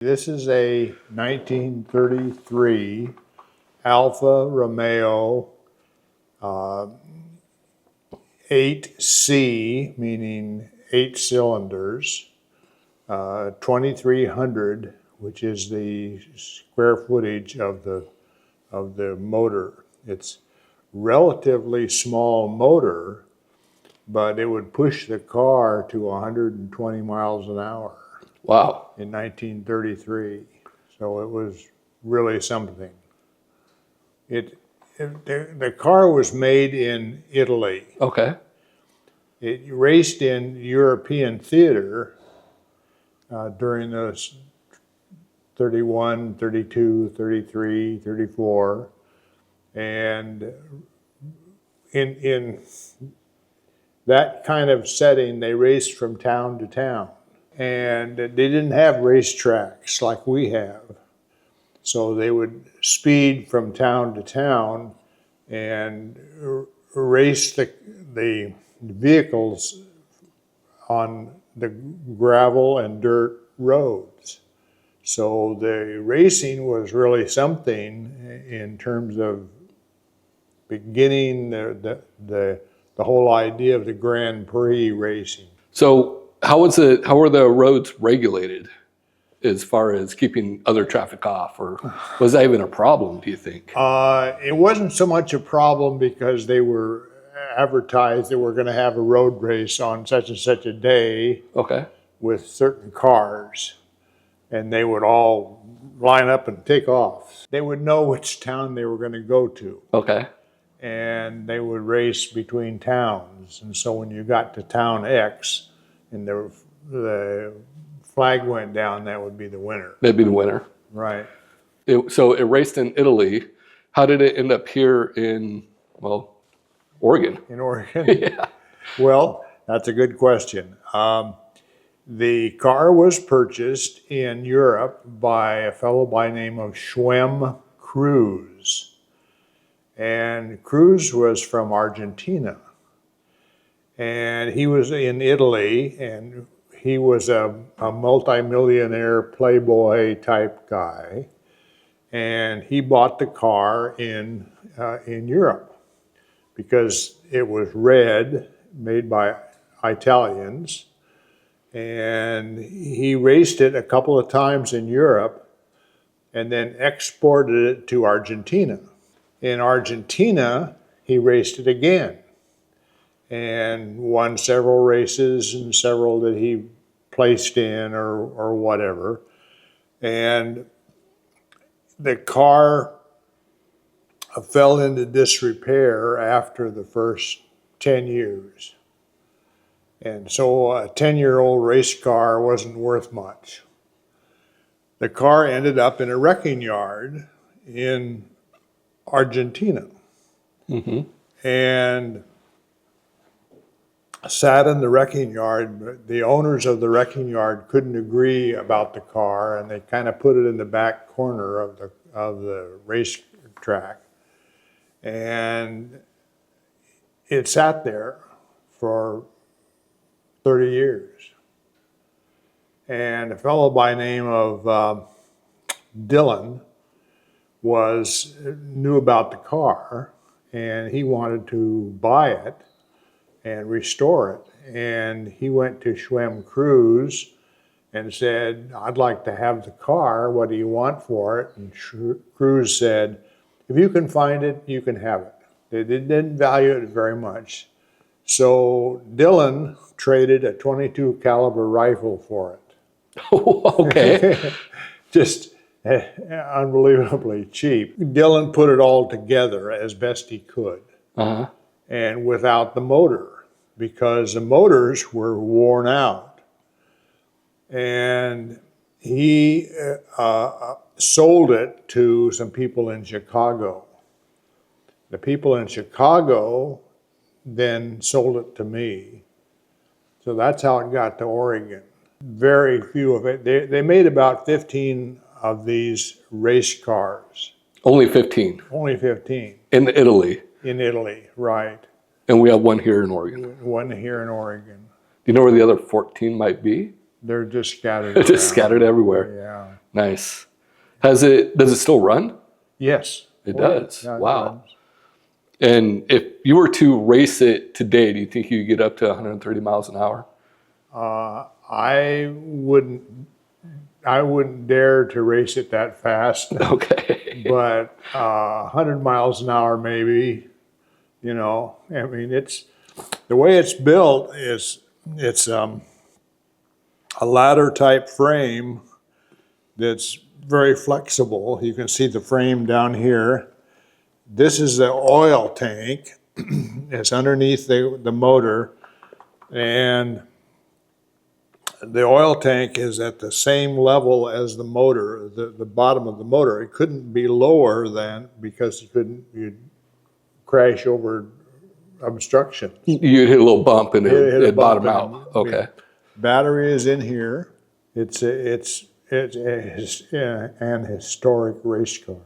This is a 1933 Alfa Romeo 8C, meaning 8 cylinders, 2300, which is the square footage of the motor. It's relatively small motor, but it would push the car to 120 miles an hour. Wow. In 1933. So it was really something. The car was made in Italy. Okay. It raced in European theater during those 31, 32, 33, 34. And in that kind of setting, they raced from town to town. And they didn't have racetracks like we have. So they would speed from town to town and race the vehicles on the gravel and dirt roads. So the racing was really something in terms of beginning the whole idea of the Grand Prix racing. So how were the roads regulated as far as keeping other traffic off, or was that even a problem, do you think? It wasn't so much a problem because they were advertised that we're going to have a road race on such and such a day. Okay. With certain cars, and they would all line up and take off. They would know which town they were going to go to. Okay. And they would race between towns. And so when you got to town X and the flag went down, that would be the winner. That'd be the winner. Right. So it raced in Italy. How did it end up here in, well, Oregon? In Oregon? Yeah. Well, that's a good question. The car was purchased in Europe by a fellow by the name of Schwemm Cruz. And Cruz was from Argentina. And he was in Italy, and he was a multimillionaire playboy type guy. And he bought the car in Europe because it was red, made by Italians. And he raced it a couple of times in Europe and then exported it to Argentina. In Argentina, he raced it again and won several races and several that he placed in or whatever. And the car fell into disrepair after the first 10 years. And so a 10-year-old race car wasn't worth much. The car ended up in a wrecking yard in Argentina. Mm-hmm. And sat in the wrecking yard, but the owners of the wrecking yard couldn't agree about the car, and they kind of put it in the back corner of the racetrack. And it sat there for 30 years. And a fellow by the name of Dylan knew about the car, and he wanted to buy it and restore it. And he went to Schwemm Cruz and said, "I'd like to have the car. What do you want for it?" And Cruz said, "If you can find it, you can have it." They didn't value it very much. So Dylan traded a .22 caliber rifle for it. Okay. Just unbelievably cheap. Dylan put it all together as best he could. Uh-huh. And without the motor, because the motors were worn out. And he sold it to some people in Chicago. The people in Chicago then sold it to me. So that's how it got to Oregon. Very few of it. They made about 15 of these race cars. Only 15. Only 15. In Italy. In Italy, right. And we have one here in Oregon. One here in Oregon. Do you know where the other 14 might be? They're just scattered Just scattered everywhere. Yeah. Nice. Does it still run? Yes. It Oh, yeah. does. Yeah, it Wow. runs. And if you were to race it today, do you think you could get up to 130 miles an hour? I wouldn't dare to race it that fast, Okay. but 100 miles an hour maybe. You know, I mean, it's the way it's built is it's a ladder type frame that's very flexible. You can see the frame down here. This is the oil tank. It's underneath the motor, and the oil tank is at the same level as the motor, the bottom of the motor. It couldn't be lower than, because you'd crash over obstruction. You'd hit a little bump and Hit a it'd bump bottom out. and- Okay. Battery is in here. It's an historic race car.